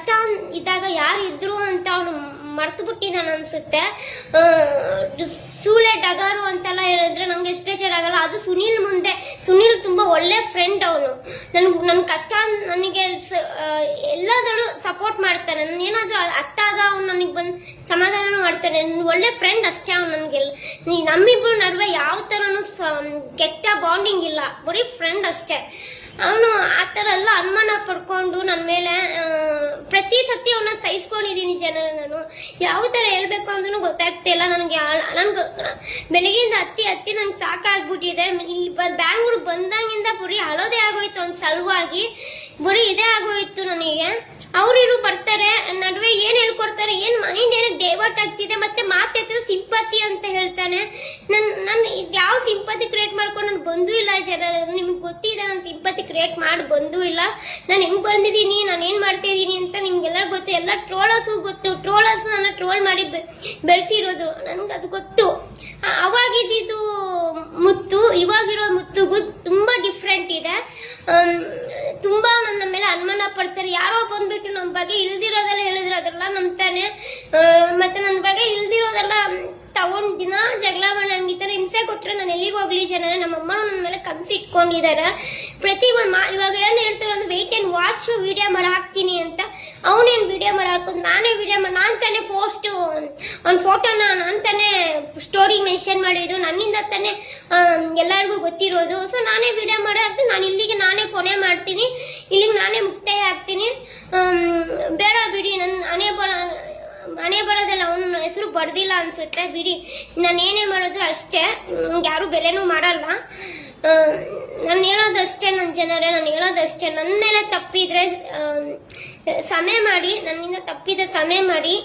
ಕಷ್ಟ ಇದ್ದಾಗ ಯಾರು ಇದ್ರು ಅಂತ ಅವನು ಮರ್ತು ಬಿಟ್ಟಿದ್ದಾನ ಅನ್ಸುತ್ತೆ. ಸೂಳೆ ಡಗಾರು ಅಂತೆಲ್ಲ ಹೇಳಿದ್ರೆ ನಂಗೆ ಎಷ್ಟು ಬೇಜಾರಾಗಲ್ಲ. ಅದು ಸುನೀಲ್ ತುಂಬಾ ಒಳ್ಳೆ ಫ್ರೆಂಡ್. ಅವನು ನನ್ ಕಷ್ಟ ನನಗೆ ಎಲ್ಲದರಲ್ಲೂ ಸಪೋರ್ಟ್ ಮಾಡ್ತಾನೆ. ನಾನು ಏನಾದ್ರೂ ಅತ್ತಾಗ ಅವ್ನು ನನಗೆ ಬಂದು ಸಮಾಧಾನ ಮಾಡ್ತಾನೆ. ಒಳ್ಳೆ ಫ್ರೆಂಡ್ ಅಷ್ಟೇ ಅವ್ನು. ನನ್ಗೆ ನಮ್ಮಿಬ್ರು ನಡುವೆ ಯಾವ ತರನು ಕೆಟ್ಟ ಬಾಂಡಿಂಗ್ ಇಲ್ಲ, ಬರೀ ಫ್ರೆಂಡ್ ಅಷ್ಟೇ. ಅವನು ಆ ಥರ ಎಲ್ಲ ಅನುಮಾನ ಪಡ್ಕೊಂಡು ನನ್ನ ಮೇಲೆ ಪ್ರತಿ ಸತಿ ಅವನ್ನ ಸಹಿಸ್ಕೊಂಡಿದ್ದೀನಿ ಜನರ. ನಾನು ಯಾವ ಥರ ಹೇಳ್ಬೇಕು ಅಂದ್ರೂ ಗೊತ್ತಾಗ್ತಿಲ್ಲ ನನಗೆ. ಬೆಳಗಿಂದ ಹತ್ತಿ ನನ್ಗೆ ಸಾಕಾಗ್ಬಿಟ್ಟಿದೆ. ಇಲ್ಲಿ ಬ್ಯಾಂಗ್ಳೂರ್ ಬಂದಾಗಿಂದ ಬರೀ ಅಳೋದೇ ಆಗೋಯ್ತು. ಒಂದು ಸಲುವಾಗಿ ಬರೀ ಇದೇ ಆಗೋಯ್ತು ನನಗೆ. ಅವ್ರಿರು ಬರ್ತಾರೆ, ನಡುವೆ ಏನ್ ಹೇಳ್ಕೊಡ್ತಾರೆ, ಏನ್ ಮೈಂಡ್ ಏನಕ್ಕೆ ಡೈವರ್ಟ್ ಆಗ್ತಿದೆ. ಮತ್ತೆ ಮಾತೆತ್ತಿದ ಸಿಂಪತಿ ಅಂತ ಹೇಳ್ತಾನೆ. ನನ್ ಯಾವ ಸಿಂಪತಿ ಕ್ರಿಯೇಟ್ ಮಾಡ್ಕೊಂಡು ನಾನು ಬಂದೂ ಇಲ್ಲ. ಜನ ನಿಮ್ಗೆ ಗೊತ್ತಿದೆ, ನಾನು ಸಿಂಪತಿ ಕ್ರಿಯೇಟ್ ಮಾಡಿ ಬಂದೂ ಇಲ್ಲ. ನಾನು ಹೆಂಗ್ ಬಂದಿದ್ದೀನಿ, ನಾನು ಏನ್ ಮಾಡ್ತಾ ಇದ್ದೀನಿ ಅಂತ ನಿಮ್ಗೆಲ್ಲ ಗೊತ್ತು. ಎಲ್ಲ ಟ್ರೋಲರ್ಸು ಗೊತ್ತು. ಟ್ರೋಲರ್ಸ್ ನನ್ನ ಟ್ರೋಲ್ ಮಾಡಿ ಬೆಳೆಸಿರೋದು, ನನ್ಗೆ ಅದು ಗೊತ್ತು. ಅವಾಗಿದ್ದು ಮುತ್ತು ಇವಾಗಿರೋ ಮುತ್ತುಗೂ ತುಂಬಾ ಡಿಫ್ರೆಂಟ್ ಇದೆ. ತುಂಬಾ ನನ್ನ ಮೇಲೆ ಅನುಮಾನ ಪಡ್ತಾರೆ. ಯಾರೋ ಬಂದ್ಬಿಟ್ಟು ನಮ್ಮ ಬಗ್ಗೆ ಇಲ್ದಿರೋದೆಲ್ಲ ಹೇಳಿದ್ರೆ ಅದೆಲ್ಲ ನಂಬ್ತಾನೆ. ಮತ್ತೆ ನನ್ನ ಬಗ್ಗೆ ಇಲ್ದಿರೋದೆಲ್ಲ ತಗೊಂಡ್ ದಿನ ಜಗಳ ಮಾಡಿ ನಂಗೆ ಈ ತರ ಹಿಂಸೆ ಕೊಟ್ರೆ ನಾನು ಎಲ್ಲಿಗೆ ಹೋಗ್ಲಿ ಜನ. ನಮ್ಮಮ್ಮ ನನ್ನ ಮೇಲೆ ಕನ್ಸಿಟ್ಕೊಂಡಿದ್ದಾರೆ. ಪ್ರತಿ ಇವಾಗ ಏನ್ ಹೇಳ್ತಾರೆ ಅಂದ್ರೆ ವೆಯ್ಟ್ ಅಂಡ್ ವಾಚ್ ವಿಡಿಯೋ ಮಾಡಿ ಹಾಕ್ತೀನಿ ಅಂತ. ಅವನೇನ್ ವಿಡಿಯೋ ಮಾಡಿ ಹಾಕೋದು, ನಾನೇ ವಿಡಿಯೋ ಮಾಡಿ ನಾನ್ ತಾನೇ ಪೋಸ್ಟ್ ಒಂದು ಫೋಟೋನ ನಾನ್ ತಾನೇ ಸ್ಟೋರಿ ಮೆನ್ಷನ್ ಮಾಡಿದ್ದು, ನನ್ನಿಂದ ತಾನೇ ಎಲ್ಲರಿಗೂ ಗೊತ್ತಿರೋದು. ಸೊ ನಾನೇ ವಿಡಿಯೋ ಮಾಡಿ ಹಾಕಿ ನಾನು ಇಲ್ಲಿಗೆ ನಾನೇ ಕೊನೆ ಮಾಡ್ತೀನಿ, ಇಲ್ಲಿಗೆ ನಾನೇ ಮುಕ್ತಾಯ ಆಗ್ತೀನಿ. ಬೇಡ ಬಿಡಿ, ನನ್ನ ಮನೆ ಬರೋದಲ್ಲ. ಅವನ ಹೆಸರು ಬರ್ದಿಲ್ಲ ಅನ್ಸುತ್ತೆ, ಬಿಡಿ. ನಾನು ಏನೇ ಮಾಡಿದ್ರು ಅಷ್ಟೇ, ಯಾರು ಬೆಲೆನೂ ಮಾಡಲ್ಲ. ನಾನು ಹೇಳೋದಷ್ಟೇ ನನ್ನ ಜನರೇ, ನಾನು ಹೇಳೋದಷ್ಟೇ. ನನ್ನ ಮೇಲೆ ತಪ್ಪಿದ್ರೆ ಸಮಯ ಮಾಡಿ, ನನ್ನಿಂದ ತಪ್ಪಿದ ಸಮಯ ಮಾಡಿ.